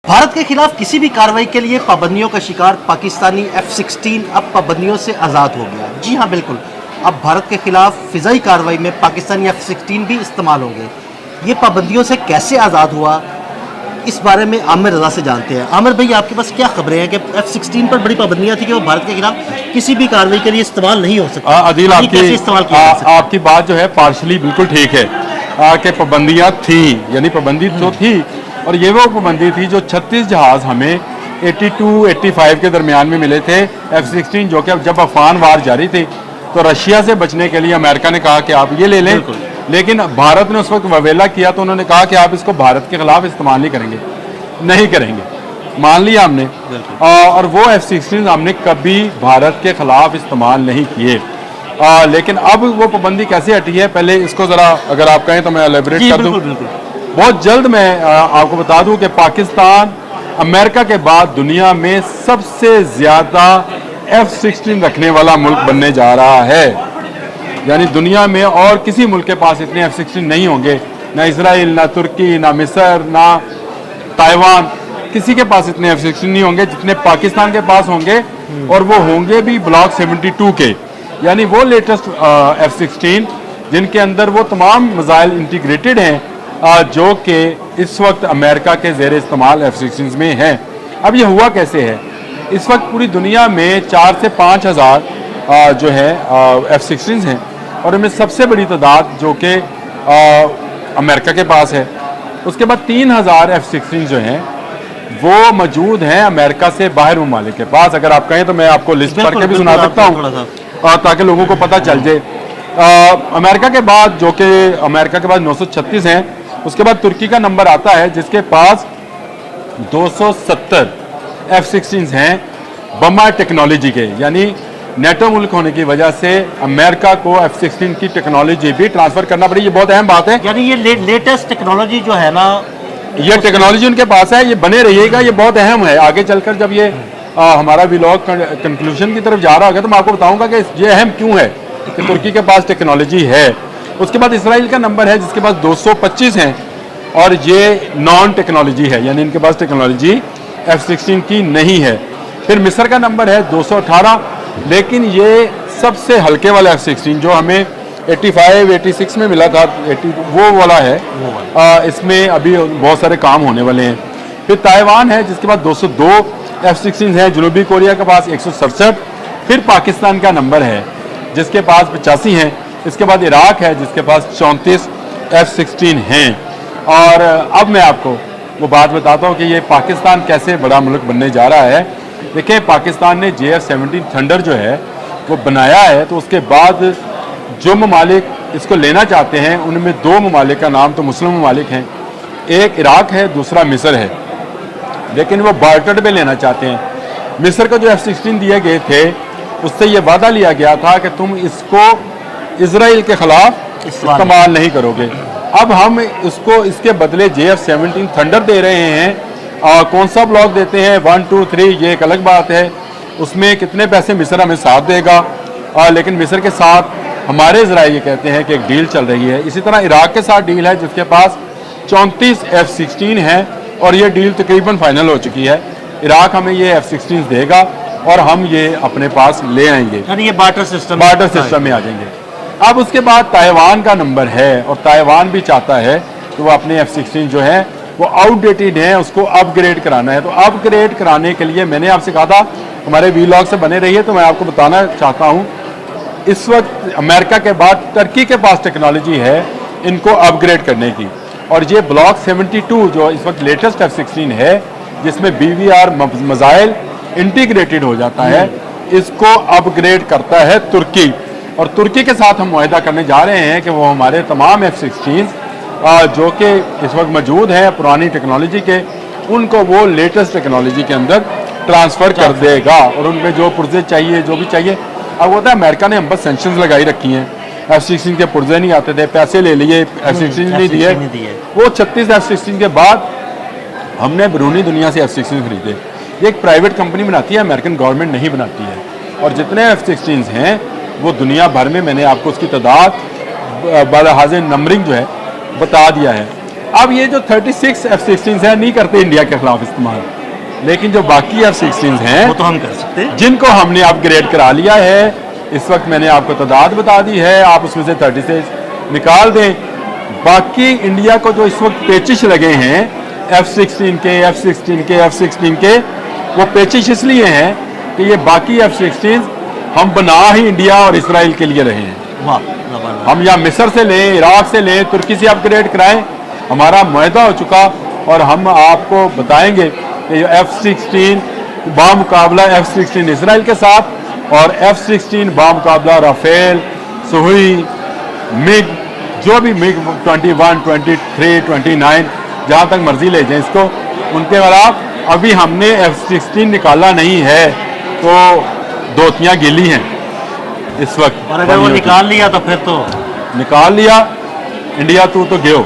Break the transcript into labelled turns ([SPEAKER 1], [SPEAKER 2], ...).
[SPEAKER 1] भारत के खिलाफ किसी भी कार्रवाई के लिए पाबंदियों का शिकार पाकिस्तानी F-16 अब पाबंदियों से आज़ाद हो गया। जी हाँ, बिल्कुल। अब भारत के खिलाफ फ़िज़ाई कार्रवाई में पाकिस्तानी F-16 भी इस्तेमाल होंगे। ये पाबंदियों से कैसे आज़ाद हुआ, इस बारे में आमिर रज़ा से जानते हैं। आमिर भाई, आपके पास क्या खबरें हैं कि F-16 पर बड़ी पाबंदियाँ थी कि वो भारत के खिलाफ किसी भी कार्रवाई के लिए इस्तेमाल नहीं हो सकता।
[SPEAKER 2] अदील, आपकी बात जो है पार्शली बिल्कुल ठीक है कि पाबंदियाँ थी, यानी पाबंदी तो थी, और ये वो पाबंदी थी जो 36 जहाज़ हमें 82-85 के दरमियान में मिले थे F-16, जो कि जब अफगान वार जारी थी तो रशिया से बचने के लिए अमेरिका ने कहा कि आप ये ले लें, लेकिन भारत ने उस वक्त ववेला किया तो उन्होंने कहा कि आप इसको भारत के खिलाफ इस्तेमाल नहीं करेंगे। मान लिया हमने, और वो F-16 हमने कभी भारत के खिलाफ इस्तेमाल नहीं किए। लेकिन अब वो पाबंदी कैसे हटी है, पहले इसको ज़रा अगर आप कहें तो मैं एलेबरेट कर दूँ। बहुत जल्द मैं आपको बता दूं कि पाकिस्तान अमेरिका के बाद दुनिया में सबसे ज़्यादा F-16 रखने वाला मुल्क बनने जा रहा है। यानी दुनिया में और किसी मुल्क के पास इतने F-16 नहीं होंगे, ना इसराइल, ना तुर्की, ना मिस्र, ना ताइवान, किसी के पास इतने F-16 नहीं होंगे जितने पाकिस्तान के पास होंगे, और वो होंगे भी ब्लॉक 72 के, यानी वो लेटेस्ट F-16 जिनके अंदर वो तमाम मिसाइल इंटीग्रेटेड हैं जो कि इस वक्त अमेरिका के ज़ेर इस्तेमाल F-16 में हैं। अब ये हुआ कैसे है, इस वक्त पूरी दुनिया में 4 से 5 हज़ार जो है F-16 हैं, और इनमें सबसे बड़ी तादाद जो कि अमेरिका के पास है। उसके बाद 3000 F-16 जो हैं वो मौजूद हैं अमेरिका से बाहर ममालिक के पास। अगर आप कहें तो मैं आपको लिस्ट पढ़ के भी सुना सकता हूँ ताकि लोगों को पता चल जाए। अमेरिका के बाद 936 हैं। उसके बाद तुर्की का नंबर आता है जिसके पास 270 F-16 हैं बमा टेक्नोलॉजी के, यानी नेटो मुल्क होने की वजह से अमेरिका को F-16 की टेक्नोलॉजी भी ट्रांसफर करना पड़ी। ये बहुत अहम बात है,
[SPEAKER 1] यानी ये लेटेस्ट टेक्नोलॉजी जो है ना,
[SPEAKER 2] ये टेक्नोलॉजी उनके पास है, ये बने रहिएगा, ये बहुत अहम है। आगे चलकर जब ये हमारा व्लॉग कंक्लूजन की तरफ जा रहा होगा तो मैं आपको बताऊंगा कि ये अहम क्यों है कि तुर्की के पास टेक्नोलॉजी है। उसके बाद इसराइल का नंबर है जिसके पास 225 हैं, और ये नॉन टेक्नोलॉजी है, यानी इनके पास टेक्नोलॉजी F-16 की नहीं है। फिर मिस्र का नंबर है 218, लेकिन ये सबसे हल्के वाला F-16 जो हमें 85-86 में मिला था, 80 वो वाला है। इसमें अभी बहुत सारे काम होने वाले हैं। फिर ताइवान है जिसके पास 202 F-16 हैं, जनूबी कोरिया के पास 167, फिर पाकिस्तान का नंबर है जिसके पास 85 हैं। इसके बाद इराक है जिसके पास 34 F-16 हैं। और अब मैं आपको वो बात बताता हूँ कि ये पाकिस्तान कैसे बड़ा मुल्क बनने जा रहा है। देखिए, पाकिस्तान ने JF-17 थंडर जो है वो बनाया है, तो उसके बाद जो ममालिक इसको लेना चाहते हैं उनमें 2 ममालिक का नाम तो मुस्लिम ममालिक हैं, एक इराक है, दूसरा मिस्र है, लेकिन वो बार्टर पे लेना चाहते हैं। मिस्र को जो F-16 दिए गए थे उससे ये वादा लिया गया था कि तुम इसको इसराइल के खिलाफ इस्तेमाल नहीं करोगे। अब हम इसको इसके बदले JF-17 थंडर दे रहे हैं। कौन सा ब्लॉक देते हैं, 1, 2, 3, ये एक अलग बात है। उसमें कितने पैसे मिस्र हमें साथ देगा, लेकिन मिस्र के साथ हमारे ज़राए ये कहते हैं कि एक डील चल रही है। इसी तरह इराक के साथ डील है जिसके पास 34 F-16 हैं, और ये डील तकरीबन फाइनल हो चुकी है। इराक हमें ये F-16 देगा और हम ये अपने पास ले आएंगे,
[SPEAKER 1] यानी ये बार्टर सिस्टम
[SPEAKER 2] में आ जाएंगे। अब उसके बाद ताइवान का नंबर है, और ताइवान भी चाहता है कि वो अपने F-16 जो है वो आउटडेटेड है, उसको अपग्रेड कराना है। तो अपग्रेड कराने के लिए मैंने आपसे कहा था हमारे व्लॉग से बने रहिए, तो मैं आपको बताना चाहता हूँ इस वक्त अमेरिका के बाद टर्की के पास टेक्नोलॉजी है इनको अपग्रेड करने की। और ये ब्लॉक 72 जो इस वक्त लेटेस्ट F-16 है जिसमें BVR मिसाइल इंटीग्रेटेड हो जाता है, इसको अपग्रेड करता है तुर्की। और तुर्की के साथ हम मुआहदा करने जा रहे हैं कि वो हमारे तमाम F-16 जो कि इस वक्त मौजूद हैं पुरानी टेक्नोलॉजी के, उनको वो लेटेस्ट टेक्नोलॉजी के अंदर ट्रांसफ़र कर देगा, और उनमें जो पुर्जे चाहिए, जो भी चाहिए। अब होता है अमेरिका ने हम बस सेंक्शंस लगाई रखी हैं, F-16 के पुर्जे नहीं आते थे, पैसे ले लिए, F-16 नहीं दिए। वो 36 F-16 के बाद हमने बैरूनी दुनिया से F-16 खरीदे। ये एक प्राइवेट कंपनी बनाती है, अमेरिकन गवर्नमेंट नहीं बनाती है। और जितने F-16 हैं वो दुनिया भर में, मैंने आपको उसकी तादाद बलिहाज़ नंबरिंग जो है बता दिया है। अब ये जो 36 F-16 है नहीं करते इंडिया के खिलाफ इस्तेमाल, लेकिन जो बाकी F-16 हैं
[SPEAKER 1] वो तो हम कर सकते हैं।
[SPEAKER 2] जिनको हमने अपग्रेड करा लिया है, इस वक्त मैंने आपको तादाद बता दी है, आप उसमें से 36 निकाल दें। बाकी इंडिया को जो इस वक्त पेचिश लगे हैं F-16 के, F-16 के, F-16 के, वो पेचिश इसलिए हैं कि ये बाकी F-16 हम बना ही इंडिया और इसराइल के लिए रहे हैं।
[SPEAKER 1] वाह, जबरदस्त।
[SPEAKER 2] हम या मिस्र से लें, इराक से लें, तुर्की से अपग्रेड कराएं, हमारा मुआहदा हो चुका, और हम आपको बताएंगे कि F-16 बामुकाबला F-16 इसराइल के साथ और F-16 बामुकाबला राफेल, सुहुई, मिग, जो भी मिग 21, 23, 29 जहाँ तक मर्जी ले जाएं इसको, उनके खिलाफ अभी हमने F-16 निकाला नहीं है, तो दोतियाँ गिली हैं इस वक्त।
[SPEAKER 1] और अगर वो निकाल लिया तो फिर तो
[SPEAKER 2] निकाल लिया, इंडिया तू तो गयो।